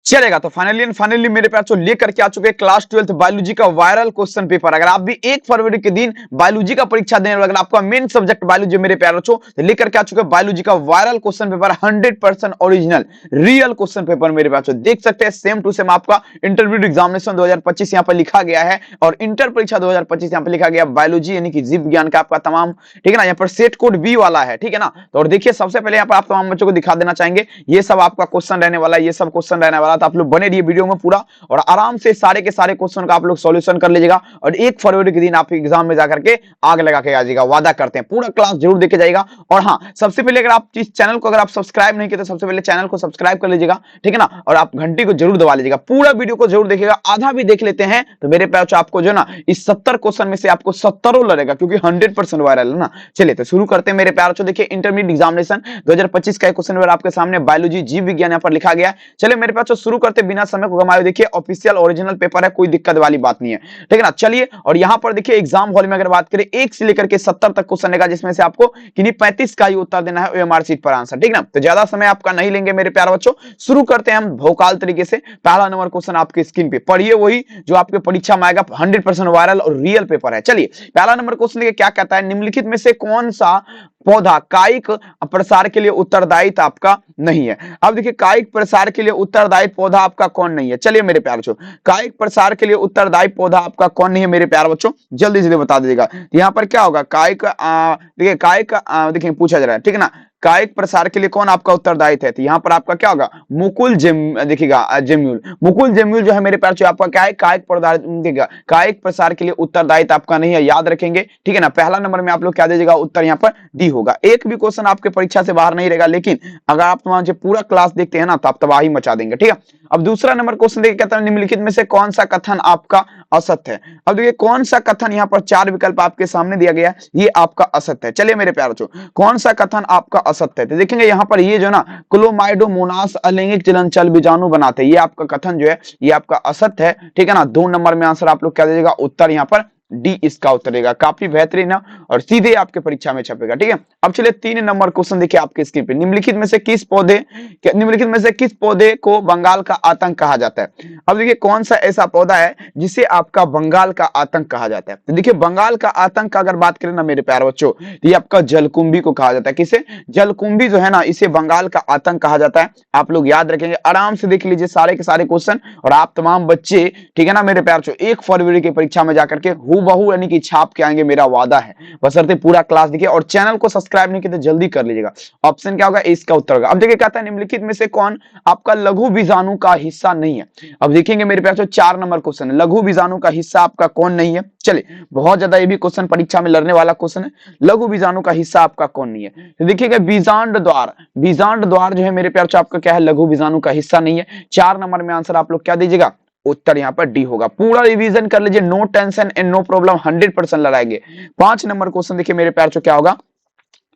चलेगा। तो फाइनली मेरे पास जो लेकर के आ चुके हैं क्लास 12th बायोलॉजी का वायरल क्वेश्चन पेपर। अगर आप भी 1 फरवरी के दिन बायोलॉजी का परीक्षा देने वाले, अगर आपका मेन सब्जेक्ट बायोलॉजी मेरे प्यारे बच्चों, तो लेकर के आ चुके हैं बायोलॉजी का viral question paper 100% original real question paper मेरे पास देख सकते हैं। सेम टू सेम आपका इंटरमीडिएट एग्जामिनेशन 2025 यहाँ पर लिखा गया है और इंटर परीक्षा 2025 यहाँ पर लिखा गया बायोलॉजी यानी कि जीव विज्ञान का आपका तमाम, ठीक है ना। यहाँ पर सेट कोड बी वाला है, ठीक है ना। तो और देखिए सबसे पहले यहाँ पर आप तमाम बच्चों को दिखा देना चाहेंगे, ये सब आपका क्वेश्चन रहने वाला है, ये सब क्वेश्चन रहने वाला, तो आप लोग बने रहिए वीडियो में पूरा और आराम से सारे के सारे क्वेश्चन का आप लोग सॉल्यूशन कर लीजिएगा और 1 फरवरी के दिन आप एग्जाम में जाकर के आग लगा के आ जाएगा। वादा करते हैं पूरा क्लास जरूर देखे जाएगा। और हाँ, सबसे पहले अगर आप इस चैनल को अगर आप सब्सक्राइब नहीं किए तो सबसे पहले चैनल को सब्सक्राइब कर लीजिएगा, ठीक है ना। और आप घंटी को जरूर दबा लीजिएगा, पूरा वीडियो को जरूर देखिएगा। आधा भी देख लेते हैं तो मेरे पास आपको जो ना इस 70 क्वेश्चन में से आपको 70 लड़ेगा क्योंकि 100% वायरल है ना। चलिए तो शुरू करते हैं मेरे प्यार। देखिए इंटरमीडिएट एग्जामिनेशन 2025 का क्वेश्चन पेपर आपके सामने बायोलॉजी जीव विज्ञान यहाँ पर लिखा गया। चलिए मेरे पास शुरू करते बिना समय को गंवाए। देखिए ऑफिशियल ओरिजिनल पेपर है, कोई दिक्कत वाली बात नहीं है, ठीक है ना। चलिए और यहां पर देखिए एग्जाम हॉल में अगर बात करें 1 से लेकर के 70 तक क्वेश्चन रहेगा, जिसमें से आपको किन्हीं 35 का ही उत्तर देना है ओएमआर शीट पर आंसर, ठीक ना। तो ज्यादा समय आपका नहीं लेंगे मेरे प्यारे बच्चों, शुरू करते हैं हम भौकाल तरीके से। पहला नंबर क्वेश्चन आपके स्क्रीन पे पढ़िए, वही जो आपके परीक्षा में आएगा, 100% वायरल और रियल पेपर है। चलिए पहला नंबर क्वेश्चन देखिए क्या कहता है, निम्नलिखित में से कौन सा पौधा कायिक प्रसार के लिए उत्तरदायित्व आपका नहीं है। अब देखिए कायिक प्रसार के लिए उत्तरदायित्व पौधा आपका कौन नहीं है। चलिए मेरे प्यारे बच्चों, कायिक प्रसार के लिए उत्तरदायी पौधा आपका कौन नहीं है मेरे प्यारे बच्चों, जल्दी जल्दी बता दीजिएगा। यहाँ पर क्या होगा, कायिक देखिए कायिक देखिए पूछा जा रहा है, ठीक है ना। कायिक प्रसार के लिए कौन आपका उत्तरदायित्व है, तो यहाँ पर आपका क्या होगा, मुकुल देखिएगा जेम्यूल। मुकुल जेम्यूल जो है मेरे प्यारे आपका क्या है, कायिक देखिएगा कायिक प्रसार के लिए उत्तरदायित्व आपका नहीं है, याद रखेंगे, ठीक है ना। पहला नंबर में आप लोग क्या दीजिएगा, उत्तर यहाँ पर डी होगा। एक भी क्वेश्चन आपके परीक्षा से बाहर नहीं रहेगा, लेकिन अगर आप वहां पूरा क्लास देखते हैं ना तो आप तबाही मचा देंगे, ठीक है। अब दूसरा नंबर क्वेश्चन देखिए कहता है निम्नलिखित में से कौन सा कथन आपका असत्य है। अब देखिए कौन सा कथन, यहाँ पर 4 विकल्प आपके सामने दिया गया है, ये आपका असत्य है। चलिए मेरे प्यारे बच्चों, कौन सा कथन आपका असत्य है, तो देखेंगे यहाँ पर ये जो ना क्लोमाइडोमोनास अलैंगिक चलनचल बीजाणु बनाते हैं, ये आपका कथन जो है ये आपका असत्य है, ठीक है ना। 2 नंबर में आंसर आप लोग क्या दीजिएगा, उत्तर यहाँ पर डी इसका उत्तर रहेगा। काफी बेहतरीन है और सीधे आपके परीक्षा में छपेगा, ठीक है। अब चलिए 3 नंबर क्वेश्चन देखिए आपके स्क्रीन पे, निम्नलिखित में से किस पौधे को बंगाल का आतंक कहा जाता है। अब देखिए कौन सा ऐसा पौधा है जिसे आपका बंगाल का आतंक कहा जाता है, तो देखिए बंगाल का आतंक का अगर बात करें ना मेरे प्यारे बच्चों, तो ये आपका जलकुंभी को कहा जाता है। किसे, जलकुंभी जो है ना, इसे बंगाल का आतंक कहा जाता है। आप लोग याद रखेंगे, आराम से देख लीजिए सारे के सारे क्वेश्चन और आप तमाम बच्चे, ठीक है ना मेरे प्यारे बच्चों, 1 फरवरी की परीक्षा में जाकर के बहू यानी कि छाप के आएंगे, मेरा वादा है। बशर्ते पूरा क्लास देखिए और चैनल को सब्सक्राइब नहीं किया तो जल्दी कर लीजिएगा। ऑप्शन क्या होगा, इसका उत्तर होगा। अब देखिए कहता है निम्नलिखित में से कौन आपका लघु बीजाणु का हिस्सा नहीं है। अब देखेंगे मेरे प्यारे 4 नंबर क्वेश्चन है, लघु बीजाणु का हिस्सा आपका कौन नहीं है। चलिए बहुत ज्यादा ये भी क्वेश्चन परीक्षा में लड़ने वाला क्वेश्चन है, लघु बीजाणु का हिस्सा आपका कौन नहीं है। तो देखिएगा बीजांड द्वार जो है मेरे प्यारे आपका क्या है, लघु बीजाणु का हिस्सा नहीं है। 4 नंबर में आंसर आप लोग क्या दीजिएगा, उत्तर यहाँ पर डी होगा। पूरा रिवीजन कर लीजिए, no tension and no problem, 100% लड़ाएंगे। 5 नंबर क्वेश्चन देखिए मेरे प्यार क्या होगा,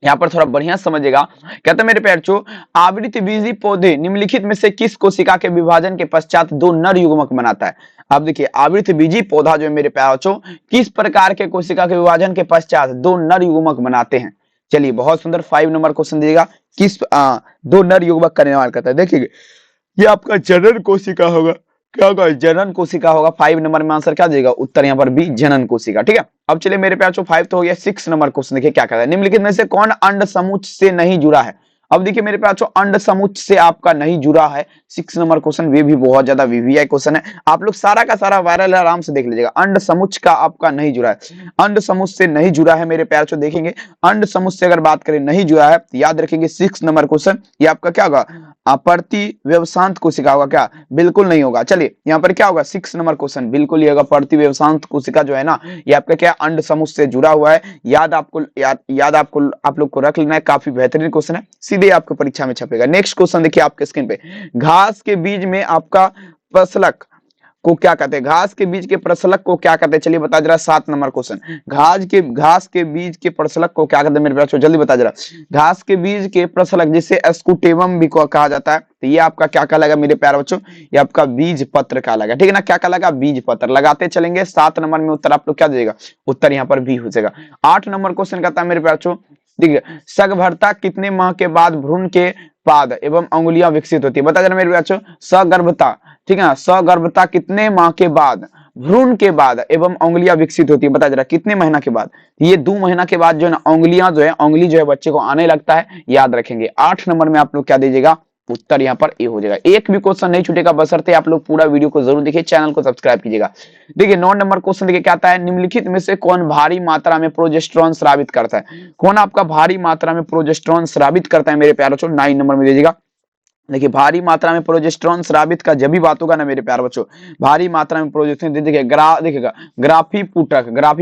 यहाँ पर थोड़ा बढ़िया समझिएगा। कहते हैं मेरे प्यारे आवृतबीजी पौधे निम्नलिखित में से किस कोशिका के विभाजन के पश्चात 2 नर युग्मक बनाता है। अब देखिए आवृतबीजी पौधा जो है मेरे प्यारे बच्चों किस प्रकार के कोशिका के विभाजन के पश्चात 2 नर युग्मक बनाते हैं। चलिए बहुत सुंदर, 5 नंबर क्वेश्चन दीजिएगा, किस 2 नर युग्मक का निर्माण करता है। देखिए ये आपका जनन कोशिका होगा, क्या होगा, जनन कोशिका होगा। 5 नंबर में आंसर क्या देगा, उत्तर यहाँ पर भी जनन कोशिका, ठीक है। अब चलिए मेरे प्यार 5 तो हो गया। 6 नंबर क्वेश्चन देखिए क्या कहता है, निम्नलिखित में से कौन अंड समुच्च से नहीं जुड़ा है। अब देखिए मेरे प्यार अंड समुच्च से आपका नहीं जुड़ा है। 6 नंबर क्वेश्चन वे भी बहुत ज्यादा वीवीआई क्वेश्चन है, आप लोग सारा का सारा वायरल है, आराम से देख लीजिएगा। अंड समुच्च का आपका नहीं जुड़ा है, अंड समुच्च से नहीं जुड़ा है मेरे प्यार देखेंगे अंड समुच्च से अगर बात करें नहीं जुड़ा है तो याद रखेंगे 6 नंबर क्वेश्चन ये आपका क्या होगा, प्रतिव्यवसांत कोशिका होगा क्या, बिल्कुल नहीं होगा। चलिए यहाँ पर क्या होगा, 6 नंबर क्वेश्चन बिल्कुल ये होगा, प्रतिव्यवसांत कोशिका जो है ना ये आपका क्या अंड समुच्च से जुड़ा हुआ है। याद आपको आप लोग को रख लेना है, काफी बेहतरीन क्वेश्चन है, सीधे आपको परीक्षा में छपेगा। नेक्स्ट क्वेश्चन देखिए आपके स्क्रीन पे, घास के बीज में आपका प्रसलक को क्या कहते हैं, घास के बीज के प्रसलक को क्या कहते हैं, चलिए बता जरा। 7 नंबर क्वेश्चन, घास के बीज के प्रसलक को क्या कहते हैं मेरे बच्चों, जल्दी बता जरा। घास के बीज के प्रसलक जिसे स्कूटेमम भी कहा जाता है, तो ये आपका क्या कहलाएगा मेरे प्यारे बच्चों, ये आपका बीज पत्र कहलाएगा, ठीक है ना। क्या कहलाएगा, बीज पत्र। लगाते चलेंगे, 7 नंबर में उत्तर आप लोग क्या दीजिएगा, उत्तर यहाँ पर भी हो जाएगा। 8 नंबर क्वेश्चन कहता है मेरे प्यारे बच्चों, देखिए सगभरता कितने माह के बाद भ्रूण के बाद एवं अंगुलियां विकसित होती है। बता जरा मेरे बच्चों, सगर्भता, ठीक है ना, सगर्भता कितने माह के बाद, भ्रूण के बाद एवं अंगुलियां विकसित होती है, बता जरा कितने महीना के बाद। ये 2 महीना के बाद जो है ना अंगुलियां जो है, अंगुली जो है बच्चे को आने लगता है, याद रखेंगे। 8 नंबर में आप लोग क्या दीजिएगा, उत्तर यहाँ पर ए हो जाएगा। एक भी क्वेश्चन नहीं छूटेगा, बशर्ते आप लोग पूरा वीडियो को जरूर देखिए, चैनल को सब्सक्राइब कीजिएगा। देखिए 9 नंबर क्वेश्चन देखिए क्या आता है, निम्नलिखित में से कौन भारी मात्रा में प्रोजेस्टेरॉन स्रावित करता है। कौन आपका भारी मात्रा में प्रोजेस्टेरॉन स्रावित करता है मेरे प्यारे बच्चों, 9 नंबर में दीजिएगा। देखिए भारी मात्रा में प्रोजेस्टेरॉन स्रावित का जब भी बात होगा ना मेरे प्यारे बच्चों, भारी मात्रा में प्रोजेस्टेरॉन, देखिए देखिएगा ग्राफी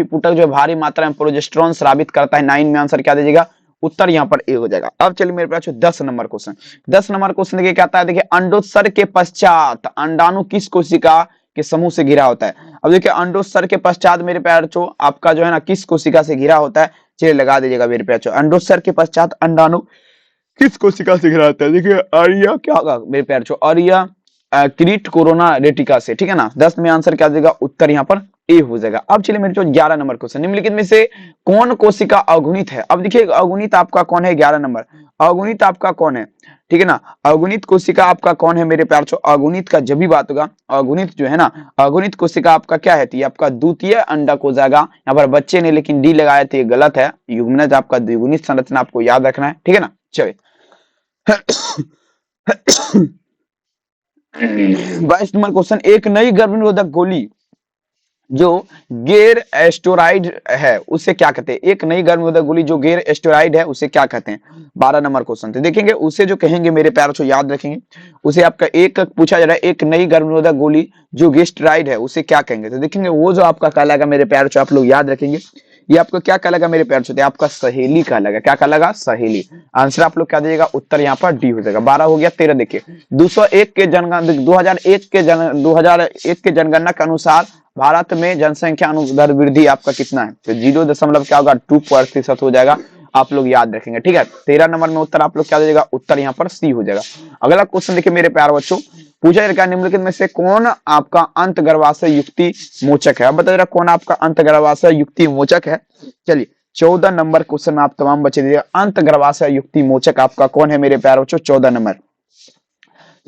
पुटक जो भारी मात्रा में प्रोजेस्टेरॉन स्रावित करता है, 9 में आंसर क्या दीजिएगा, उत्तर यहाँ पर ए हो जाएगा। अब चलिए मेरे पास 10 नंबर क्वेश्चन, 10 नंबर क्वेश्चन देखिए क्या आता है, देखिए अंडोत्सर्ग के पश्चात अंडाणु किस कोशिका के समूह से घिरा होता है। अब देखिए अंडोत्सर्ग के पश्चात मेरे प्यारे बच्चों आपका जो है ना किस कोशिका से घिरा होता है, चलिए लगा दीजिएगा मेरे प्यारे बच्चों, अंडोत्सर्ग के पश्चात अंडाणु किस कोशिका से घिरा होता है। देखिए आर्या क्या होगा मेरे प्यारे बच्चों, आर्या क्रीट कोरोना रेटिका से, ठीक है ना। 10 में आंसर क्या देगा, उत्तर यहाँ पर ए हो जाएगा। अब चलिए मेरे जो 11 नंबर क्वेश्चन, निम्नलिखित में से कौन कोशिका अगुणित है। अब देखिए अगुणित आपका कौन है, 11 नंबर, अगुणित आपका कौन है, ठीक है ना। अगुणित कोशिका आपका कौन है मेरे प्यार, अगुणित का जब भी बात होगा, अगुणित जो है ना, अगुणित कोशिका आपका क्या है, ये आपका द्वितीय अंडक हो जाएगा। यहाँ पर बच्चे ने लेकिन डी लगाया तो ये गलत है, युग्मनज आपका द्विगुणित संरचना आपको याद रखना है, ठीक है ना। चलिए 22 नंबर क्वेश्चन, एक नई गर्भनिरोधक गोली जो गैर एस्टेरॉइड है उसे क्या कहते हैं। एक नई गर्भनिरोधक गोली जो गैर एस्टेरॉइड है उसे क्या कहते हैं। 12 नंबर क्वेश्चन तो देखेंगे, उसे जो कहेंगे मेरे प्यारों को याद रखेंगे, उसे आपका एक पूछा जा रहा है, एक नई गर्भनिरोधक गोली जो गेस्टेरॉइड है उसे क्या कहेंगे। तो देखेंगे वो जो आपका कहलाएगा मेरे प्यारों को, आप लोग याद रखेंगे, ये आपको क्या कहलाएगा मेरे प्यार से, आपका सहेली कहलाएगा। क्या कहलाएगा, सहेली। आंसर आप लोग क्या दीजिएगा, उत्तर यहाँ पर डी हो जाएगा। 12 हो गया। 13 देखिए 201 के जनगणना 2001 के जनगणना के अनुसार भारत में जनसंख्या अनुदर वृद्धि आपका कितना है, तो 0 क्या होगा 2% हो जाएगा। आप लोग याद रखेंगे, ठीक है। 13 नंबर में उत्तर आप लोग क्या दीजिएगा, उत्तर यहाँ पर सी हो जाएगा। अगला क्वेश्चन देखिए मेरे प्यार बच्चों, पूछा जाएगा निम्नलिखित में से कौन आपका अंतर्गर्भाशय युक्ति मोचक है। अब बता जरा कौन आपका अंतर्गर्भाशय युक्ति मोचक है। चलिए 14 नंबर क्वेश्चन में आप तमाम बच्चे दीजिएगा, अंतर्गर्भाशय युक्ति मोचक आपका कौन है मेरे प्यार बच्चों, 14 नंबर।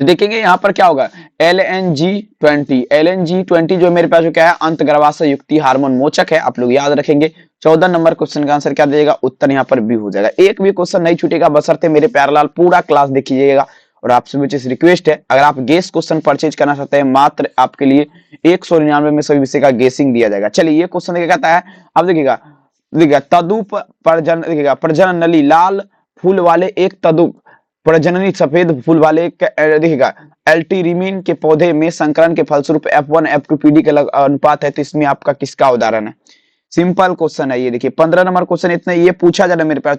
तो देखेंगे यहाँ पर क्या होगा, LNG20 जो मेरे पास जो क्या है, अंतर्गर्भाशय युक्ति हार्मोन मोचक है। आप लोग याद रखेंगे। 14 नंबर क्वेश्चन का आंसर क्या देगा, उत्तर यहाँ पर बी हो जाएगा। एक भी क्वेश्चन नहीं छूटेगा, बशर्ते मेरे प्यारे लाल पूरा क्लास देखिएगा। और आपसे मुझे रिक्वेस्ट है, अगर आप गेस क्वेश्चन परचेज करना चाहते हैं, मात्र आपके लिए 199 में सभी विषय का गेसिंग दिया जाएगा। चलिए ये क्वेश्चन देखिए कहता है, अब देखिएगा तदुप प्रजनन नली लाल फूल वाले एक तदुप प्रजननी सफेद फूल वाले देखिएगा एल्टीरिमिन के पौधे में संकरण के फलस्वरूप F1 F2 PD का अनुपात है, तो इसमें आपका किसका उदाहरण है। सिंपल क्वेश्चन है ये। देखिए 15 नंबर क्वेश्चन इतना ये पूछा जा रहा है मेरे पास।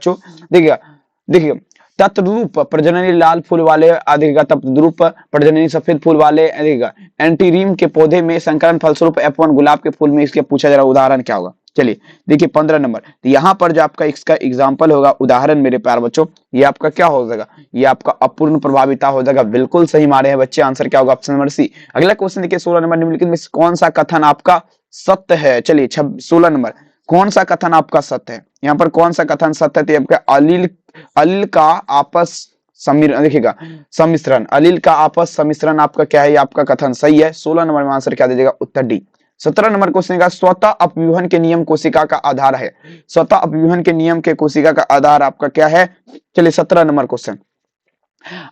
देखिए तत्रूप प्रजननी लाल फूल वाले देखिएगा, तत्रूप प्रजननी सफेद फूल वाले देखिएगा एंटीरिम के पौधे में संकरण फलस्वरूप F1 गुलाब के फूल में, इसके पूछा जा रहा उदाहरण क्या होगा। चलिए देखिए 15 नंबर, तो यहाँ पर जो आपका इसका एग्जाम्पल होगा, उदाहरण मेरे प्यार बच्चों, ये आपका क्या हो जाएगा, ये आपका अपूर्ण प्रभाविता हो जाएगा। बिल्कुल सही मारे हैं बच्चे, आंसर क्या होगा, ऑप्शन नंबर सी। अगला क्वेश्चन देखिए 16 नंबर, निम्नलिखित में कौन सा कथन आपका सत्य है। चलिए 16 नंबर, कौन सा कथन आपका सत्य है। यहाँ पर कौन सा कथन सत्य है, आपका अलील का आपस देखिएगा सम्मिश्रण, अलील का आपस सम्मिश्रण आपका क्या है, आपका कथन सही है। 16 नंबर में आंसर क्या दीजिएगा, उत्तर डी। 17 नंबर क्वेश्चन का स्वतः अपव्यूहन के नियम कोशिका का आधार है। स्वतः अपव्यूहन के नियम के कोशिका का आधार आपका क्या है। चलिए 17 नंबर क्वेश्चन,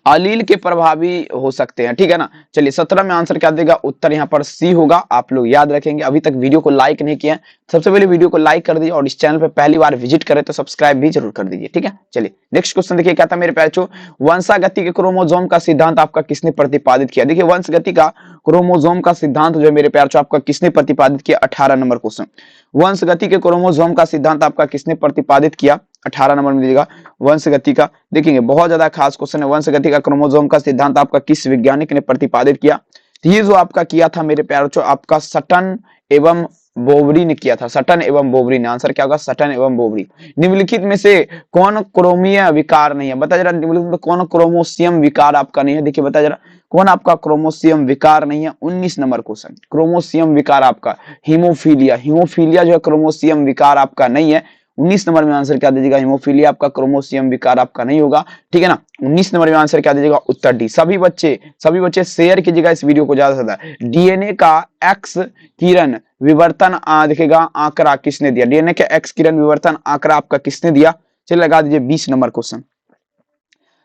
अलील के प्रभावी हो सकते हैं, ठीक है ना। चलिए 17 में आंसर क्या देगा, उत्तर यहाँ पर सी होगा। आप लोग याद रखेंगे। अभी तक वीडियो को लाइक नहीं किया, सबसे पहले वीडियो को लाइक कर दीजिए, और इस चैनल पे पहली बार विजिट करें तो सब्सक्राइब भी जरूर कर दीजिए, ठीक है। चलिए नेक्स्ट क्वेश्चन देखिए क्या था मेरे प्यारे, वंशागति के क्रोमोसोम का सिद्धांत आपका किसने प्रतिपादित किया। देखिए वंशगति का क्रोमोसोम का सिद्धांत जो है मेरे प्यारे आपका किसने प्रतिपादित किया। 18 नंबर क्वेश्चन, वंशगति के क्रोमोसोम का सिद्धांत आपका किसने प्रतिपादित किया। 18 नंबर में दीजिएगा वंशगति का। देखेंगे बहुत ज्यादा खास क्वेश्चन है, वंशगति का क्रोमोसोम का सिद्धांत आपका किस वैज्ञानिक ने प्रतिपादित किया। ये जो आपका किया था मेरे प्यारों, आपका सटन एवं बोवरी ने किया था। सटन एवं बोवरी ने। आंसर क्या होगा, सटन एवं बोवरी। निम्नलिखित में से कौन क्रोमीय विकार नहीं है, बता जरा निम्नलिखित में कौन क्रोमोसियम विकार आपका नहीं है। देखिए बता जरा कौन आपका क्रोमोसियम विकार नहीं है। 19 नंबर क्वेश्चन, क्रोमोसियम विकार आपका हीमोफीलिया, हीमोफीलिया जो है क्रोमोसियम विकार आपका नहीं है। 19 नंबर में आंसर क्या दीजिएगा, हीमोफीलिया आपका क्रोमोसोम विकार आपका नहीं होगा, ठीक है ना। 19 नंबर में आंसर क्या दीजिएगा, उत्तर डी। सभी बच्चे शेयर कीजिएगा इस वीडियो को ज्यादा से ज्यादा। डीएनए का एक्स किरण विवर्तन दिखेगा आंकड़ा किसने दिया, डीएनए का एक्स किरण विवर्तन आंकड़ा आपका किसने दिया। चलिए लगा दीजिए 20 नंबर क्वेश्चन।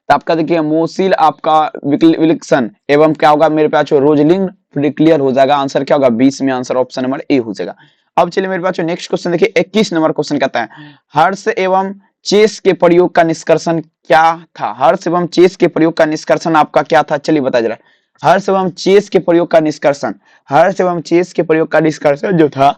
तो आपका देखिए मोसिल आपका विल्सन एवं क्या होगा मेरे पास रोजलिंग क्लियर हो जाएगा, आंसर क्या होगा 20 में आंसर ऑप्शन नंबर ए हो जाएगा। अब चलिए मेरे पास नेक्स्ट क्वेश्चन देखिए 21 नंबर क्वेश्चन कहता है हर्ष एवं चेस के प्रयोग का निष्कर्षण क्या था। हर्ष एवं चेस के प्रयोग का निष्कर्षण आपका क्या था, चलिए बता जरा। हर्ष एवं चेस के प्रयोग का निष्कर्षण, हर्ष एवं चेस के प्रयोग का निष्कर्षण जो था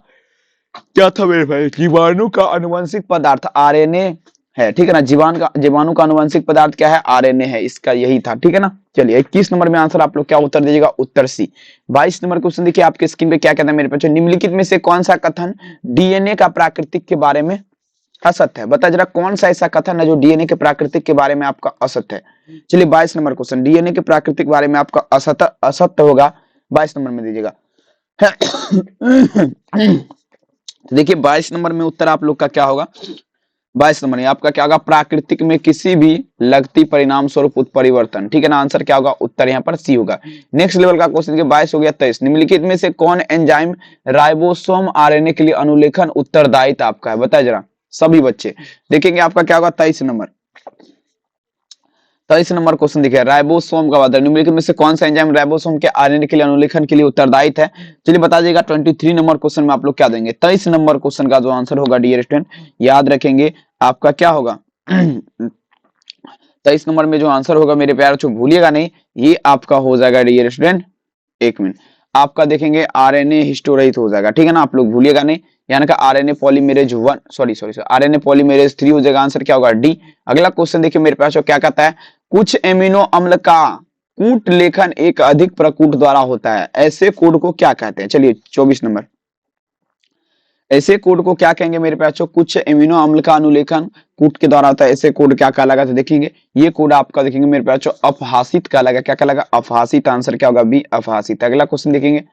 क्या था मेरे भाई, जीवाणु का अनुवंशिक पदार्थ आरएनए है, ठीक है ना। जीवाणु का अनुवंशिक पदार्थ क्या है, आरएनए है, इसका यही था, ठीक है ना। चलिए 21 नंबर में आंसर आप लोग क्या उत्तर दीजिएगा, उत्तर सी। 22 नंबर क्वेश्चन देखिए आपके स्क्रीन पे क्या कहता है मेरे पास, निम्नलिखित में से कौन सा कथन डीएनए का प्राकृतिक के बारे में असत्य है। बता जरा कौन सा ऐसा कथन है जो डीएनए के प्राकृतिक के बारे में आपका असत्य है। चलिए 22 नंबर क्वेश्चन, डीएनए के प्राकृतिक बारे में आपका असत्य होगा, 22 नंबर में दीजिएगा। देखिए 22 नंबर में उत्तर आप लोग का क्या होगा, 22 नंबर में आपका क्या होगा, प्राकृतिक में किसी भी लगती परिणाम स्वरूप उत्परिवर्तन, ठीक है ना। आंसर क्या होगा, उत्तर यहाँ पर सी होगा। नेक्स्ट लेवल का क्वेश्चन देखिए 22 हो गया 23, निम्नलिखित में से कौन एंजाइम राइबोसोम आरएनए के लिए अनुलेखन उत्तरदायी आपका है, बताए जरा सभी बच्चे। देखेंगे आपका क्या होगा 23 नंबर, 23 नंबर क्वेश्चन देखिए राइबोसोम का वादा, निम्नलिखित में से कौन सा एंजाइम राइबोसोम के आरएनए के लिए अनुलेखन के लिए उत्तरदायी है। चलिए बता दीजिएगा 23 नंबर क्वेश्चन में आप लोग क्या देंगे। 23 नंबर क्वेश्चन का जो आंसर होगा डियर स्टूडेंट याद रखेंगे आपका क्या होगा 23 नंबर में जो आंसर होगा मेरे प्यार बच्चों भूलिएगा नहीं, ये आपका हो जाएगा डियर स्टूडेंट, एक मिनट आपका देखेंगे आरएनए हिस्टोरहित हो जाएगा, ठीक है ना। आप लोग भूलिएगा नहीं, यानी कि RNA polymerase 1 sorry RNA polymerase 3 हो जाएगा, आंसर क्या होगा डी। अगला क्वेश्चन देखिए मेरे पास क्या कहता है, कुछ एमिनो अम्ल का कूट लेखन एक अधिक प्रकूट द्वारा होता है, ऐसे कोड को क्या कहते हैं। चलिए 24 नंबर, ऐसे कोड को क्या कहेंगे मेरे पास, कुछ एमिनो अम्ल का अनुलेखन कूट के द्वारा होता है, ऐसे कोड क्या कहलाएगा, तो देखेंगे ये कोड आपका देखेंगे मेरे पास अपहासित कहलाएगा, क्या कहलाएगा अपहासित, आंसर क्या होगा बी अपहासित। अगला क्वेश्चन देखेंगे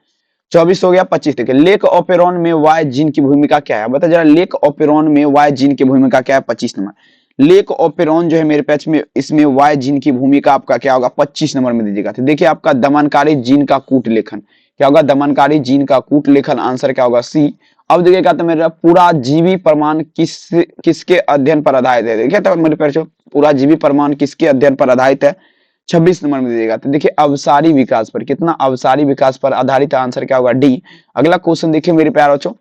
24 हो गया 25 देखिए लेक ऑपेरॉन में वाई जीन की भूमिका क्या है, बता जरा लेक ऑपेरॉन में वाई जीन की भूमिका क्या है। 25 नंबर लेक ऑपेरॉन जो है मेरे पैच में इसमें वाई जीन की भूमिका आपका क्या होगा 25 नंबर में दीजिएगा। तो देखिए आपका दमनकारी जीन का कूट लेखन क्या होगा, दमनकारी जीन का कूट लेखन, आंसर क्या होगा सी। अब देखिएगा तो मेरा पूरा जीवी प्रमाण किसके अध्ययन पर आधारित है, देखिए तो मेरे पैच पूरा जीवी प्रमाण किसके अध्ययन पर आधारित है, 26 नंबर में दीजिएगा। तो देखिए अवसारी विकास पर, कितना अवसारी विकास पर आधारित, आंसर क्या होगा डी। अगला क्वेश्चन देखिए मेरे प्यारे बच्चों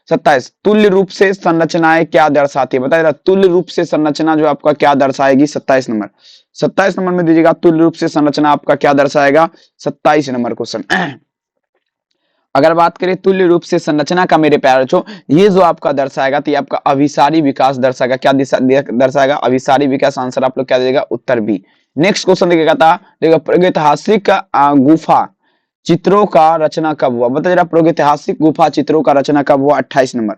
27 तुल्य रूप से संरचनाएं क्या दर्शाती है, बताइए तुल्य रूप से संरचना जो आपका क्या दर्शाएगी। 27 नंबर, 27 नंबर में दीजिएगा तुल्य रूप से संरचना आपका क्या दर्शाएगा, 27 नंबर क्वेश्चन। अगर बात करें तुल्य रूप से संरचना का मेरे प्यारे बच्चों, ये जो आपका दर्शाएगा तो ये आपका अभिसारी विकास दर्शाएगा, क्या दर्शाएगा अभिसारी विकास, आंसर आप लोग क्या देगा उत्तर बी। नेक्स्ट क्वेश्चन देखिएगा था, देखिए प्रागैतिहासिक गुफा चित्रों का रचना कब हुआ, बता जरा प्रागैतिहासिक गुफा चित्रों का रचना कब हुआ। 28 नंबर,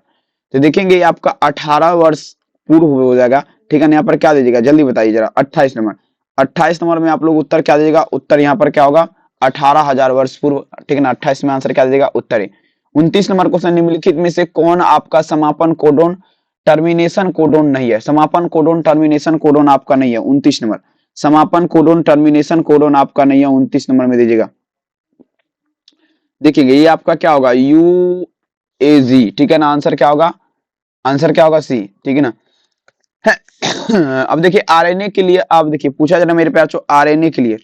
तो देखेंगे ये आपका 18 वर्ष पूर्व हो जाएगा, ठीक है। यहाँ पर क्या दीजिएगा जल्दी बताइए जरा 28 नंबर, 28 नंबर में आप लोग उत्तर क्या दीजिएगा, उत्तर यहाँ पर क्या होगा 18,000 वर्ष पूर्व, ठीक है ना। 28 में आंसर क्या दीजिएगा उत्तर है। 29 नंबर क्वेश्चन निम्नलिखित में से कौन आपका समापन कोडोन टर्मिनेशन कोडोन नहीं है, समापन कोडोन टर्मिनेशन कोडोन आपका नहीं है। 29 नंबर समापन कोडोन टर्मिनेशन कोडोन आपका नहीं है, 29 नंबर में दीजिएगा। देखिएगा ये आपका क्या होगा UAG, ठीक है ना। आंसर क्या होगा, आंसर क्या होगा सी, ठीक है ना। अब देखिए आरएनए के लिए, आप देखिए पूछा जरा मेरे प्यार आरएनए के लिए,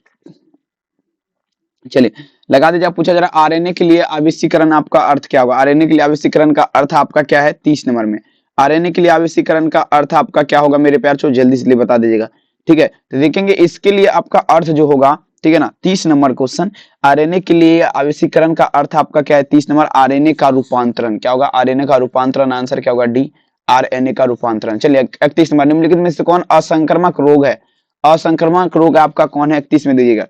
चलिए लगा दीजिए, पूछा जरा आरएनए के लिए आविष्कीकरण आपका अर्थ क्या होगा, आरएनए के लिए आविष्कीकरण का अर्थ आपका क्या है 30 नंबर में। आरएनए के लिए आविष्कीकरण का अर्थ आपका क्या होगा मेरे प्यार जल्दी से बता दीजिएगा, ठीक है। तो देखेंगे इसके लिए आपका अर्थ जो होगा, ठीक है ना, 30 नंबर क्वेश्चन आरएनए के लिए आविष्कीकरण का अर्थ आपका क्या है 30 नंबर, आरएनए का रूपांतरण क्या होगा, आरएनए का रूपांतरण, आंसर क्या होगा डी आरएनए का रूपांतरण। चलिए 31 नंबर निम्नलिखित में से कौन असंक्रामक रोग है, असंक्रामक रोग आपका कौन है 31 में दीजिएगा,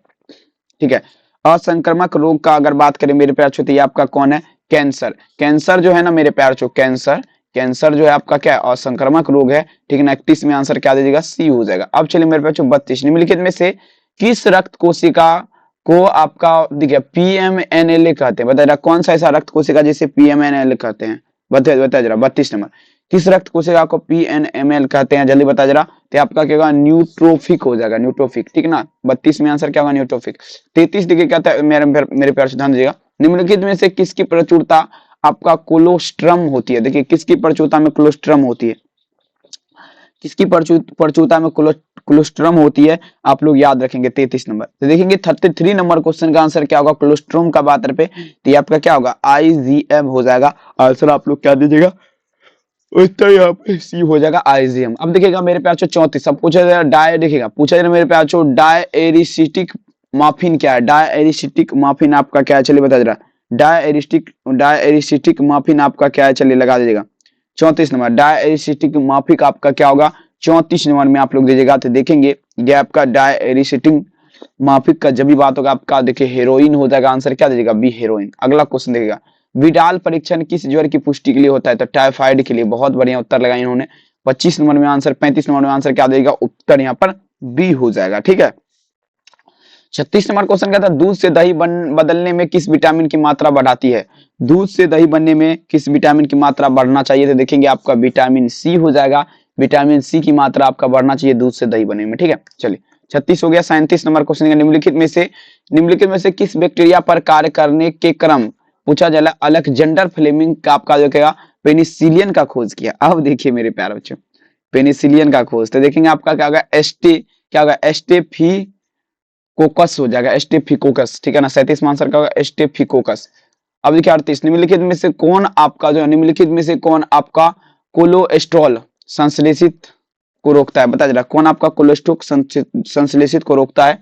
ठीक है। असंक्रामक रोग का अगर बात करें मेरे प्यार तो ये आपका कौन है कैंसर, कैंसर जो है ना मेरे प्यार कैंसर जो है आपका क्या असंक्रामक रोग है, ठीक है ना। 31 में आंसर क्या दीजिएगा सी हो जाएगा। अब चलिए मेरे पास 32 निम्नलिखित में से किस रक्त कोशिका को आपका देखिए PMNLA कहते हैं, बताइए कौन सा ऐसा रक्त कोशिका जिसे PMNLA कहते हैं, बताइए जरा 32 नंबर किस रक्त कोशिका को PNML कहते हैं, जल्दी बता जरा। तो आपका क्या होगा, न्यूट्रोफिक हो जाएगा, न्यूट्रोफिक, ठीक ना। 32 में आंसर क्या होगा, न्यूट्रोफिक। 33 देखिए क्या था, मेरे प्यार से ध्यान दीजिएगा। निम्नलिखित में से किसकी प्रचुरता आपका कोलोस्ट्रम होती है। देखिए किसकी प्रचुरता में कोलोस्ट्रम होती है, किसकी प्रचुरता में कोलोस्ट्रम होती है, आप लोग याद रखेंगे 33 नंबर। तो देखेंगे 33 नंबर क्वेश्चन का आंसर क्या होगा, कोलोस्ट्रम का बात पे। तो ये आपका क्या होगा, IgM हो जाएगा। आंसर आप लोग क्या दीजिएगा, उत्तर यहाँ पे सी हो जाएगा, IgM। अब देखिएगा मेरे प्यार 34, अब पूछा जाएगा डाय, देखिएगा पूछा जाएगा मेरे प्यार डायएरिस्टिक माफिन क्या है। डायएरिस्टिक माफिन आपका क्या है, चलिए बता जरा। डायएरिस्टिक माफिन आपका क्या है, चलिए लगा दीजिएगा। 34 नंबर डायएरिस्टिक माफिक आपका क्या होगा, 34 नंबर में आप लोग दीजिएगा। तो देखेंगे ये आपका डायएरिस्टिक माफिक का जब भी बात होगा आपका, देखिए हेरोइन हो जाएगा। आंसर क्या दीजिएगा, बी हेरोइन। अगला क्वेश्चन देखिएगा, विडाल परीक्षण किस ज्वर की पुष्टि के लिए होता है। तो टाइफाइड के लिए, बहुत बढ़िया उत्तर लगाया इन्होंने। 25 नंबर में आंसर, 35 नंबर में आंसर क्या देगा, उत्तर यहाँ पर बी हो जाएगा, ठीक है। 36 नंबर क्वेश्चन कहता है, दूध से दही बदलने में किस विटामिन की मात्रा बढ़ाती है। दूध से दही बनने में किस विटामिन की मात्रा बढ़ना चाहिए। तो देखेंगे आपका विटामिन सी हो जाएगा। विटामिन सी की मात्रा आपका बढ़ना चाहिए दूध से दही बनने में, ठीक है। चलिए 36 हो गया। 37 नंबर क्वेश्चन, निम्नलिखित में से किस बैक्टीरिया पर कार्य करने के क्रम पूछा जाए। अलेक्जेंडर फ्लेमिंग का आपका जो क्या पेनिसिलियन का खोज किया। अब देखिए मेरे प्यारे बच्चों, पेनिसिलियन का खोज। तो देखेंगे आपका क्या होगा, क्या होगा, एस्टेफिकोकस हो जाएगा, एस्टेफिकोकस, ठीक है ना। 37 में आंसर क्या होगा, एस्टेफिकोकस। अब देखिए 38, निम्नलिखित में से कौन आपका जो है, निम्नलिखित में से कौन आपका कोलेस्ट्रॉल संश्लेषित को रोकता है। बता जरा कौन आपका कोलेस्ट्रॉल संश्लेषित को रोकता है।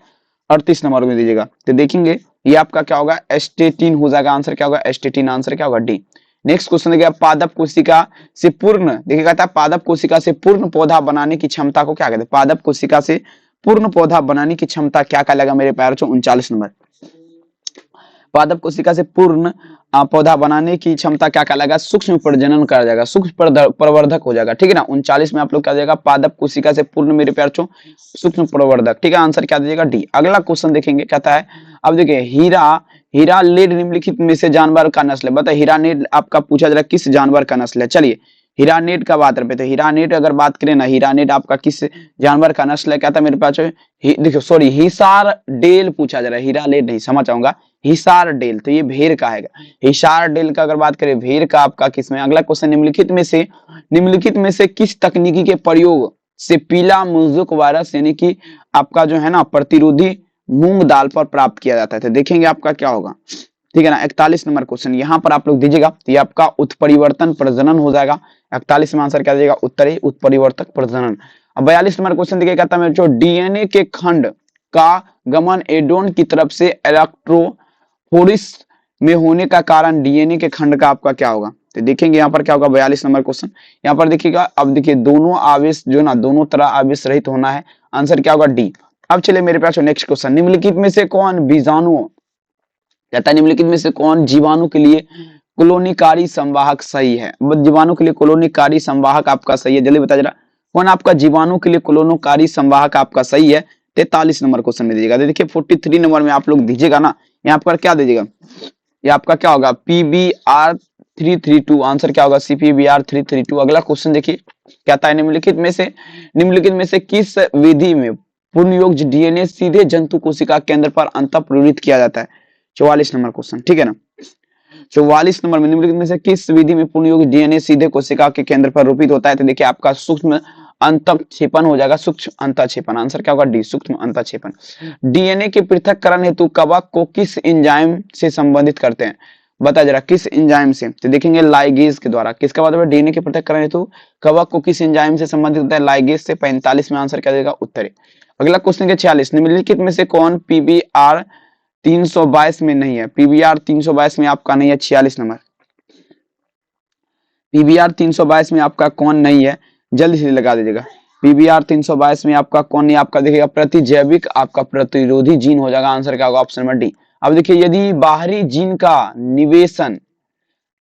38 नंबर में दीजिएगा। तो देखेंगे ये आपका क्या होगा, एस्टेटिन हो जाएगा। आंसर क्या होगा, एस्टेटिन। आंसर क्या होगा, डी। नेक्स्ट क्वेश्चन देखिए, पादप कोशिका से पूर्ण, देखिए कहता है पादप कोशिका से पूर्ण पौधा बनाने की क्षमता को क्या कहते हैं। पादप कोशिका से पूर्ण पौधा बनाने की क्षमता क्या कहलाएगा मेरे प्यारे बच्चों, 39 नंबर। पादप कोशिका से पूर्ण पौधा बनाने की क्षमता क्या कहलाएगा, सूक्ष्म प्रजनन कहा जाएगा, सूक्ष्म प्रवर्धक हो जाएगा, ठीक है ना। 39 में आप लोग क्या जाएगा, पादप कोशिका से पूर्ण मेरे प्यार बच्चों सूक्ष्म प्रवर्धक, ठीक है। आंसर क्या दीजिएगा, डी। अगला क्वेश्चन देखेंगे, कहता है अब देखिए हीरा लेड निम्नलिखित में से जानवर का नस्ल है। बताइए हीरानेट आपका पूछा जा रहा है किस जानवर का नस्ल है। चलिए हीरानेट का बात रहे, तो हीरानेट अगर बात करें ना, हीरानेट आपका किस जानवर का नस्ल है, क्या था मेरे पास देखियो सॉरी हिसार डेल पूछा जा रहा है, हीरालेट नहीं, समझ आऊंगा, हिसार डेल। तो ये भेड़ का है, हिसार डेल का अगर बात करें भेड़ का आपका किसमें। अगला क्वेश्चन, निम्नलिखित में से किस तकनीकी के प्रयोग से पीला मुजुक वायरस यानी कि आपका जो है ना प्रतिरोधी मूंग दाल पर प्राप्त किया जाता है। तो देखेंगे आपका क्या होगा, ठीक है ना। 41 नंबर क्वेश्चन यहाँ पर आप लोग दीजिएगा, ये आपका उत्परिवर्तन प्रजनन हो जाएगा। 41 में आंसर क्या दीजिएगा, उत्तरी उत्परिवर्तक प्रजनन। अब 42 नंबर क्वेश्चन देखिए, कहता है जो डीएनए के खंड का गमन एडोन की तरफ से इलेक्ट्रोफोरिस में होने का कारण डीएनए के खंड का आपका क्या होगा। तो देखेंगे यहाँ पर क्या होगा, 42 नंबर क्वेश्चन। यहाँ पर देखिएगा, अब देखिए दोनों आवेश जो ना, दोनों तरह आवेश रहित होना है। आंसर क्या होगा, डी। अब चलिए मेरे पास नेक्स्ट क्वेश्चन, निम्नलिखित में से कौन बीजाणु, कहता है निम्नलिखित में से कौन जीवाणु के लिए कोलोनिकारी संवाहक सही है। जीवाणु के लिए कोलोनिकारी संवाहक आपका सही है, जल्दी बता जरा कौन आपका जीवाणु के लिए कोलोनिकारी संवाहक आपका सही है। 43 नंबर क्वेश्चन में दीजिएगा। देखिए 43 नंबर में आप लोग दीजिएगा ना, यहाँ पर क्या दीजिएगा, ये आपका क्या होगा, PBr332। आंसर क्या होगा, CPBr332। अगला क्वेश्चन देखिए, कहता है निम्नलिखित में से किस विधि में पुनर्योग डीएनए सीधे जंतु कोशिका केंद्र पर अंतःप्रेरित किया जाता है। 44 नंबर क्वेश्चन, ठीक है ना। 44 नंबर में निम्नलिखित में से किस विधि में पुनर्योग डीएनए सीधे कोशिका के केंद्र पर रूपित होता है। तो देखिए आपका सूक्ष्म अंतःक्षेपण हो जाएगा, सूक्ष्म अंतःक्षेपण। आंसर क्या होगा, डी, सूक्ष्म अंतःक्षेपण। डीएनए के पृथक्करण हेतु कवक को किस एंजाइम से संबंधित करते हैं। बता जरा किस एंजाइम से। तो देखेंगे लाइगेज के द्वारा। किसका बात है, डीएनए के पृथक्करण हेतु कवक को किस एंजाइम से संबंधित होता है, लाइगेज से। 45 में आंसर क्या देगा, उत्तर। अगला क्वेश्चन के 46, निम्नलिखित में से कौन PBr 322 में नहीं है। PBr 322 में आपका नहीं है, 46 नंबर। PBr 322 में आपका कौन नहीं है, जल्दी से लगा दीजिएगा। PBr 322 में आपका कौन नहीं, आपका देखिएगा प्रतिजैविक आपका प्रतिरोधी जीन हो जाएगा। आंसर क्या होगा, ऑप्शन नंबर डी। अब देखिए यदि बाहरी जीन का निवेशन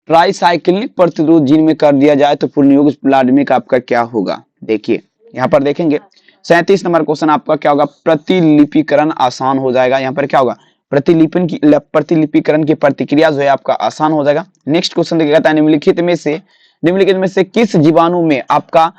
ट्राइसाइक्लिक प्रतिरोध जीन में कर दिया जाए तो पुनर्योग प्लाज्मिक आपका क्या होगा। देखिए यहाँ पर देखेंगे 37 नंबर क्वेश्चन आपका क्या होगा, प्रतिलिपिकरण आसान हो जाएगा। यहाँ पर क्या होगा, प्रतिलिपिकरण की प्रतिक्रिया जो है आपका आसान हो जाएगा। नेक्स्ट क्वेश्चन देखिए, कहता है निम्नलिखित में से निम्नलिखित में से किस जीवाणु में आपका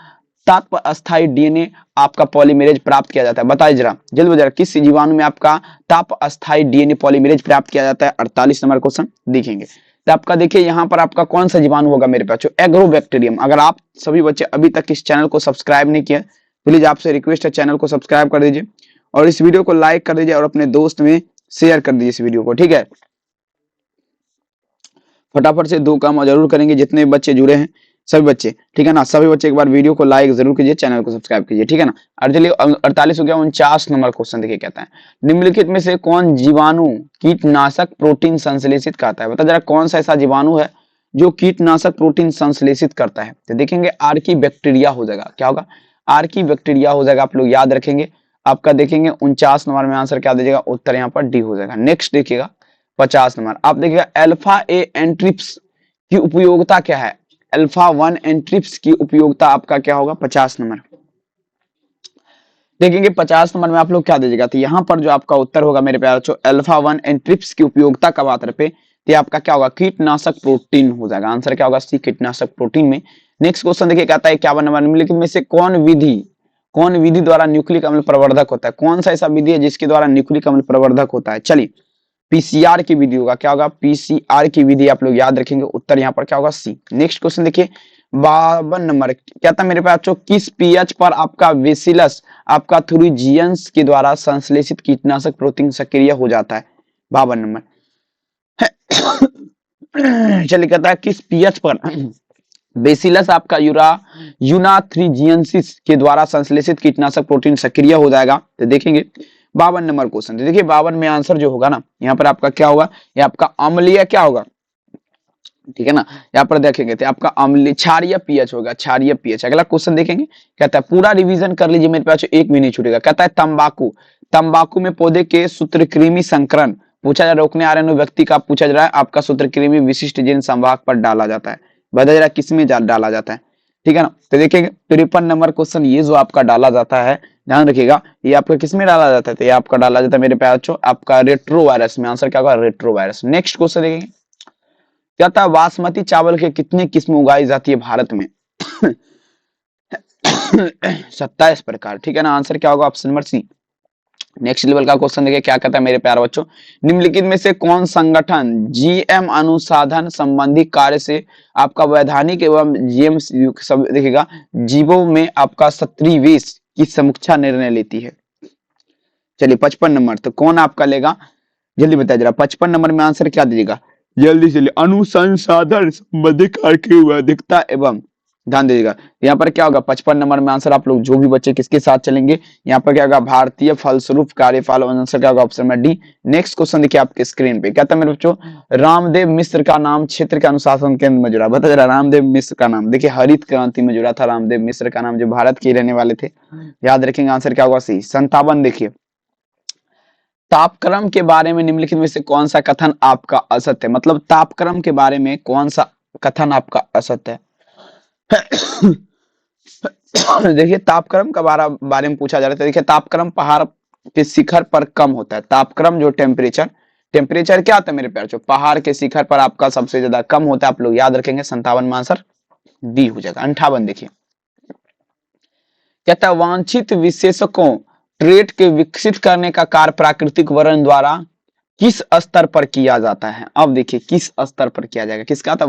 ताप अस्थायी डीएनए आपका पॉलीमरेज प्राप्त किया जाता है? बताइए जरा जल्दी जरा, किस जीवाणु में आपका ताप अस्थायी डीएनए पॉलीमरेज प्राप्त किया जाता है? 48 नंबर क्वेश्चन देखेंगे। तो आपका देखिए यहाँ पर आपका कौन सा जीवाणु होगा मेरे पास? एग्रोबैक्टीरियम। अगर आप सभी बच्चे अभी तक इस चैनल को सब्सक्राइब नहीं किया, प्लीज आपसे रिक्वेस्ट है चैनल को सब्सक्राइब कर दीजिए और इस वीडियो को लाइक कर दीजिए और अपने दोस्त में शेयर कर दीजिए इस वीडियो को, ठीक है। फटाफट से 2 काम जरूर करेंगे जितने बच्चे जुड़े हैं सभी बच्चे, ठीक है ना। सभी बच्चे एक बार वीडियो को लाइक जरूर कीजिए, चैनल को सब्सक्राइब कीजिए, ठीक है ना। और चलिए 48 हो गया। 49 नंबर क्वेश्चन देखिए कहता है निम्नलिखित में से कौन जीवाणु कीटनाशक प्रोटीन संश्लेषित करता है? बता जरा कौन सा ऐसा जीवाणु है जो कीटनाशक प्रोटीन संश्लेषित करता है? तो देखेंगे आर्की बैक्टीरिया हो जाएगा। क्या होगा? आर्की बैक्टीरिया हो जाएगा। आप लोग याद रखेंगे। आपका देखेंगे 49 नंबर में आंसर क्या दीजिएगा? उत्तर यहाँ पर डी हो जाएगा। नेक्स्ट देखिएगा 50 नंबर, आप देखिएगा अल्फा ए एंट्रिप्स की उपयोगिता क्या है? अल्फा 1 एंट्रिप्स की उपयोगिता आपका क्या होगा? 50 नंबर देखेंगे। 50 नंबर में आप लोग क्या दीजिएगा? तो यहाँ पर जो आपका उत्तर होगा मेरे प्यारे बच्चों, अल्फा 1 एंट्रिप्स की उपयोगिता का बात पे तो आपका क्या होगा? कीटनाशक प्रोटीन हो जाएगा। आंसर क्या होगा? सी कीटनाशक प्रोटीन में। नेक्स्ट क्वेश्चन देखिए कहता है 51 नंबर, निम्नलिखित में से कौन विधि द्वारा न्यूक्लिक अम्ल प्रवर्धक होता है? कौन सा ऐसा विधि है जिसके द्वारा न्यूक्लिक अम्ल प्रवर्धक होता है? चलिए पीसीआर की विधि होगा। क्या होगा? पीसीआर की विधि आप लोग याद रखेंगे। उत्तर यहाँ पर क्या होगा? सी। नेक्स्ट क्वेश्चन देखिए 52 नंबर, क्या था मेरे पास बच्चों? किस पीएच पर आपका बेसिलस आपका थुरिजियंस के द्वारा संश्लेषित कीटनाशक प्रोटीन सक्रिय हो जाता है? 52 नंबर चलिए कहता है किस पीएच पर बेसिलस आपका यूनाथ्रिजियंसिस के द्वारा संश्लेषित कीटनाशक प्रोटीन सक्रिय हो जाएगा? तो देखेंगे 52 नंबर क्वेश्चन। देखिए 52 में आंसर जो होगा ना, यहाँ पर आपका क्या होगा? ये आपका अम्लीय क्या होगा? ठीक है ना। यहाँ पर देखेंगे तो आपका अम्लीय क्षारीय पीएच होगा, क्षारीय पीएच। अगला क्वेश्चन देखेंगे कहता है पूरा रिवीजन कर लीजिए मेरे पास, एक भी नहीं छूटेगा। कहता है तंबाकू में पौधे के सूत्रकृमि संकरण पूछा जा रहा है, रोकने आ रहे व्यक्ति का पूछा जा रहा है, आपका सूत्रकृमि विशिष्ट जीन संवाहक पर डाला जाता है। बता जरा किसमें डाला जाता है? ठीक है ना। तो देखिएगा 53 नंबर क्वेश्चन, ये जो आपका डाला जाता है ध्यान रखिएगा, ये आपका किसमें डाला जाता है? तो ये आपका डाला जाता है मेरे प्यारे बच्चों आपका रेट्रोवायरस में। आंसर क्या होगा? रेट्रोवायरस। नेक्स्ट क्वेश्चन देखेंगे क्या था? बासमती चावल के कितने किस्म उगाई जाती है भारत में? 27 प्रकार, ठीक है ना। आंसर क्या होगा? Option number C. Next level का क्वेश्चन देखिए क्या कहता है मेरे प्यारे बच्चों, निम्नलिखित में से कौन संगठन जीएम अनुसंधान संबंधी कार्य से आपका वैधानिक एवं जीएम सब देखिएगा जीवों में आपका सत्रीवेश की समीक्षा निर्णय लेती है? चलिए 55 नंबर, तो कौन आपका लेगा? जल्दी बताइए जरा। 55 नंबर में आंसर क्या दीजिएगा? जल्दी से अनुसंधान संबंधी कार्य की वैधानिकता एवं ध्यान दीजिएगा। यहाँ पर क्या होगा? 55 नंबर में आंसर आप लोग जो भी बच्चे किसके साथ चलेंगे, यहाँ पर क्या होगा? भारतीय फलस्वरूप कार्यपाल। आंसर क्या होगा? ऑप्शन में डी। नेक्स्ट क्वेश्चन देखिए आपके स्क्रीन पे, कहता है मेरे बच्चों रामदेव मिश्र का नाम क्षेत्र के अनुशासन केंद्र में जुड़ा। बता जरा रामदेव मिश्र का नाम। देखिए हरित क्रांति में जुड़ा था रामदेव मिश्र का नाम, जो भारत के रहने वाले थे। याद रखेंगे। आंसर क्या होगा? सी। 57 देखिए तापक्रम के बारे में निम्नलिखित में से कौन सा कथन आपका असत्य है? मतलब तापक्रम के बारे में कौन सा कथन आपका असत्य है? देखिए तापक्रम का बारे में पूछा जा रहा है। देखिए तापक्रम पहाड़ के शिखर पर कम होता है। तापक्रम जो टेम्परेचर क्या होता है मेरे प्यारे? पहाड़ के शिखर पर आपका सबसे ज्यादा कम होता है। आप लोग याद रखेंगे। 57 में आंसर डी हो जाएगा। 58 देखिए कहता है वांछित विशेषकों ट्रेट के विकसित करने का कार्य प्राकृतिक वर्ण द्वारा किस स्तर पर किया जाता है? अब देखिए किस स्तर पर किया जाएगा? किसका था?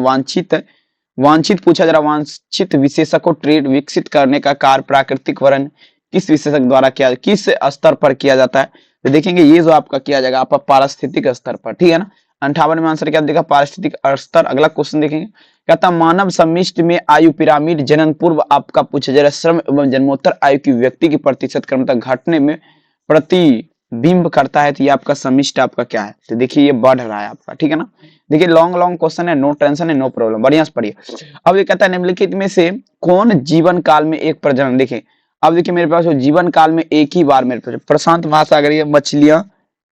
वांछित पूछा जा रहा। वांछित विशेषकों ट्रेट विकसित करने का कार्य प्राकृतिक वर्ण किस विशेषक द्वारा किया, किस स्तर पर किया जाता है? तो देखेंगे ये जो आपका किया जाएगा आपका पारिस्थितिक स्तर पर, ठीक है ना। 58 में आंसर क्या देगा? पारिस्थितिक स्तर। अगला क्वेश्चन देखेंगे कहता मानव समिष्ट में आयु पिरामिड जनन पूर्व आपका पूछा जा रहा श्रम एवं जन्मोत्तर आयु की व्यक्ति की प्रतिशत क्रमतः घटने में प्रतिबिंब करता है। तो ये आपका समिष्ट आपका क्या है? तो देखिए ये बढ़ रहा है आपका, ठीक है ना। देखिए लॉन्ग क्वेश्चन है, नो टेंशन है, नो प्रॉब्लम, बढ़िया से पढ़िए। अब ये कहता है निम्नलिखित में से कौन जीवन काल में एक प्रजनन, देखिए अब देखिए मेरे पास जीवन काल में एक ही बार मेरे पास प्रशांत महासागरीय मछलियां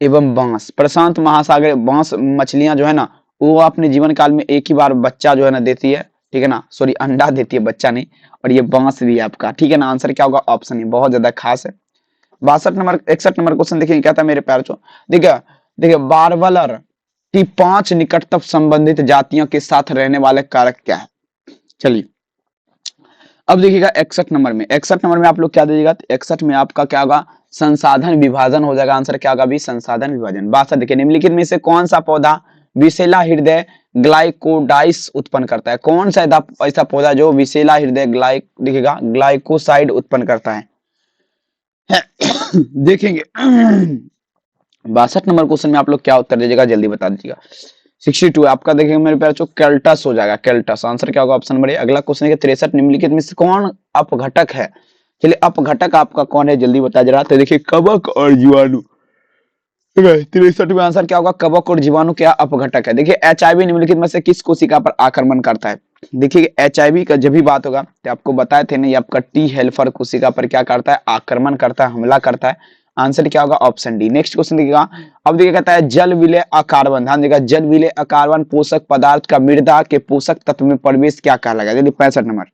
एवं बांस, प्रशांत महासागरीय बांस मछलियां जो है ना वो अपने जीवन काल में एक ही बार बच्चा जो है ना देती है, ठीक है ना, सॉरी अंडा देती है, बच्चा नहीं। और ये बांस भी आपका, ठीक है ना। आंसर क्या होगा? ऑप्शन ये बहुत ज्यादा खास है। 62 नंबर 61 नंबर क्वेश्चन देखिए क्या था मेरे प्यार चो, देखिए बारबलर की 5 निकटतम संबंधित जातियों के साथ रहने वाले कारक क्या है? चलिए अब देखिएगा 61 नंबर में आप लोग क्या दीजिएगा, 61 में आपका क्या होगा, संसाधन विभाजन हो जाएगा। आंसर क्या होगा भी, संसाधन विभाजन। 62 देखिए, निम्नलिखित में से कौन सा पौधा विषैला हृदय ग्लाइकोडाइस उत्पन्न करता है? कौन सा ऐसा पौधा जो विषैला हृदय देखिएगा ग्लाइकोसाइड उत्पन्न करता है? देखेंगे 62 नंबर क्वेश्चन में आप लोग क्या उत्तर दीजिएगा, जल्दी बता दीजिएगा। 62 आपका देखेंगे मेरे प्यारे बच्चों, कैल्टस हो जाएगा, कैल्टस। आंसर क्या होगा, ऑप्शन नंबर ए। अगला क्वेश्चन है 63, निम्नलिखित में से कौन अपघटक है? चलिए अपघटक आपका कौन है, जल्दी बता जरा। तो देखिए कवक और जीवाणु। 63 में आंसर क्या होगा, कवक और जीवाणु क्या अपघटक है? देखिए एचआईवी निम्नलिखित में से किस कोशिका पर आक्रमण करता है? देखिए एचआईवी का जब भी बात होगा तो आपको बताए थे ना, ये आपका टी हेल्पर कोशिका पर क्या करता है, आक्रमण करता है, हमला करता है। आंसर क्या होगा, ऑप्शन डी। नेक्स्ट क्वेश्चन देखिएगा, अब देखिए कहता है जल विलय अकार्बन, ध्यान देगा, जल विलय अकार्बन पोषक पदार्थ का मृदा के पोषक तत्व में प्रवेश क्या कहलाएगा? देखिए 65 नंबर,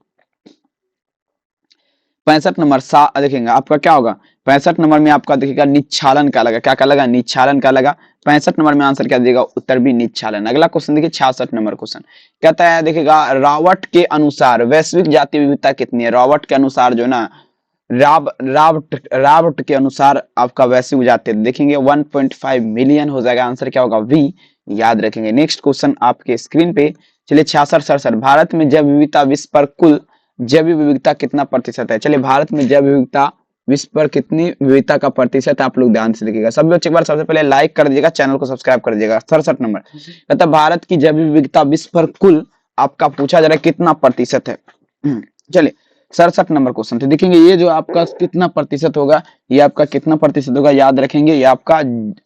65 नंबर देखेंगे आपका क्या होगा, 65 नंबर में आपका देखिएगा निच्छालन का लगा, क्या का लगा, निच्छालन का लगा। 65 नंबर में आंसर क्या देगा, उत्तर भी निच्छालन। अगला क्वेश्चन देखिए 66 नंबर क्वेश्चन कहता है, देखिएगा रावट के अनुसार वैश्विक जाति विविधता कितनी है? रावट के अनुसार जो ना, रावट के अनुसार आपका वैश्विक जाति देखेंगे 1.5 मिलियन हो जाएगा। आंसर क्या होगा, वी, याद रखेंगे। नेक्स्ट क्वेश्चन आपके स्क्रीन पे, चलिए 66 भारत में जैव विविधता विश्व पर कुल जैव विविधता कितना प्रतिशत है? चलिए भारत में जैव विविधता विश्व पर कितनी विविधता का प्रतिशत आप लोग ध्यान से देखिएगा। सभी बच्चे एक बार सबसे पहले लाइक कर दीजिएगा, चैनल को सब्सक्राइब कर दीजिएगा। 67 नंबर मतलब भारत की जैव विविधता विश्व पर कुल आपका पूछा जा रहा है कितना प्रतिशत है। चलिए 67 नंबर क्वेश्चन, तो देखेंगे ये जो आपका कितना प्रतिशत होगा, ये आपका कितना प्रतिशत होगा, याद रखेंगे, ये आपका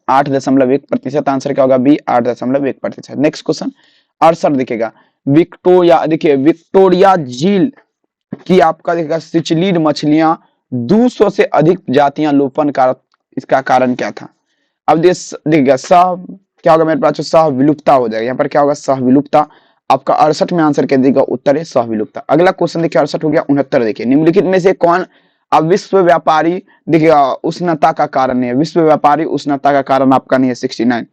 8.1%। आंसर क्या होगा, बी, 8.1%। नेक्स्ट क्वेश्चन 68 दिखेगा, विक्टोरिया, देखिए विक्टोरिया झील की आपका देखिएगा सिचलीड मछलियां 200 से अधिक जातियां लोपन का, इसका कारण क्या था? अब देखिएगा सह क्या होगा मेरे पास, सह विलुप्ता हो जाएगा। यहाँ पर क्या होगा, सह विलुप्ता। आपका 68 में आंसर क्या देगा, उत्तर है सह विलुप्ता। अगला क्वेश्चन देखिए 68 हो गया। 69 देखिए, निम्नलिखित में से कौन अब विश्व व्यापारी देखिएगा उष्णता का कारण नहीं है? विश्व व्यापारी उष्णता का कारण आपका नहीं है। 69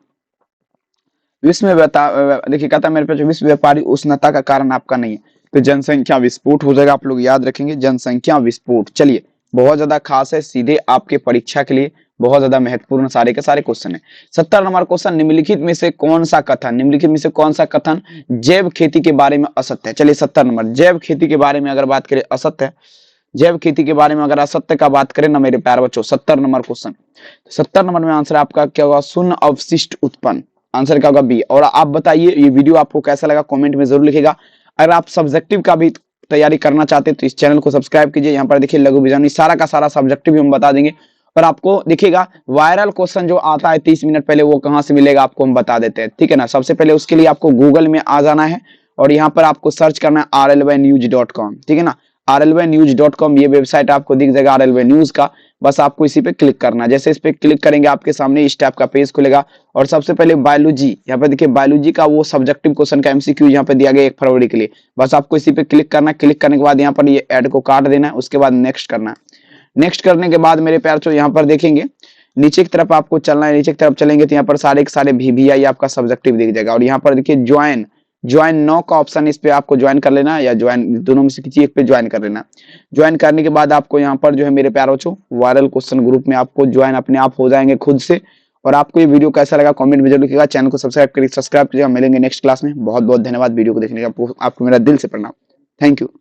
विश्व देखिए कहता है मेरे पास विश्व व्यापारी उष्णता का कारण आपका नहीं है, तो जनसंख्या विस्फोट हो जाएगा। आप लोग याद रखेंगे, जनसंख्या विस्फोट। चलिए बहुत ज्यादा खास है, सीधे आपके परीक्षा के लिए बहुत ज्यादा महत्वपूर्ण सारे के सारे क्वेश्चन है। 70 नंबर क्वेश्चन, निम्नलिखित में से कौन सा कथन, निम्नलिखित में से कौन सा कथन जैव खेती के बारे में असत्य है? चलिए 70 नंबर, जैव खेती के बारे में अगर बात करें असत्य है, जैव खेती के बारे में अगर असत्य का बात करें ना मेरे प्यारे बच्चों, 70 नंबर क्वेश्चन, 70 नंबर में आंसर आपका क्या होगा, शून्य अवशिष्ट उत्पन्न। आंसर क्या होगा, बी। और आप बताइए ये वीडियो आपको कैसा लगा, कमेंट में जरूर लिखिएगा। अगर आप सब्जेक्टिव का भी तैयारी करना चाहते हैं तो इस चैनल को सब्सक्राइब कीजिए। यहाँ पर देखिए लघु बीजगणित सारा का सारा सब्जेक्टिव भी हम बता देंगे, और आपको देखिएगा वायरल क्वेश्चन जो आता है 30 मिनट पहले, वो कहाँ से मिलेगा आपको हम बता देते हैं, ठीक है ना। सबसे पहले उसके लिए आपको गूगल में आ जाना है और यहाँ पर आपको सर्च करना है rlvynews.com, ठीक है ना। rlvynews.com ये वेबसाइट आपको दिख जाएगा, RLY न्यूज का। बस आपको इसी पे क्लिक करना है। जैसे इस पे क्लिक करेंगे आपके सामने इस टाइप का पेज खुलेगा, और सबसे पहले बायोलॉजी, यहाँ पे देखिए बायोलॉजी का वो सब्जेक्टिव क्वेश्चन का MCQ यहाँ पे दिया गया 1 फरवरी के लिए। बस आपको इसी पे क्लिक करना है। क्लिक करने के बाद यहाँ पर ये ऐड को काट देना है, उसके बाद नेक्स्ट करना है। नेक्स्ट करने के बाद मेरे प्यार तो यहाँ पर देखेंगे नीचे की तरफ आपको चलना है। नीचे की तरफ चलेंगे तो यहाँ पर सारे के सारे VVI आपका सब्जेक्टिव दिख जाएगा, और यहाँ पर देखिए ज्वाइन नो का ऑप्शन, इस पे आपको ज्वाइन कर लेना, या ज्वाइन दोनों में से किसी एक पे ज्वाइन कर लेना। ज्वाइन करने के बाद आपको यहाँ पर जो है मेरे प्यारे बच्चों वायरल क्वेश्चन ग्रुप में आपको ज्वाइन अपने आप हो जाएंगे खुद से। और आपको ये वीडियो कैसा लगा कमेंट में जरूर लिखिएगा। चैनल को सब्सक्राइब कीजिएगा। मिलेंगे नेक्स्ट क्लास में। बहुत बहुत धन्यवाद वीडियो को देखने का, आपको मेरा दिल से प्रणाम। Thank you.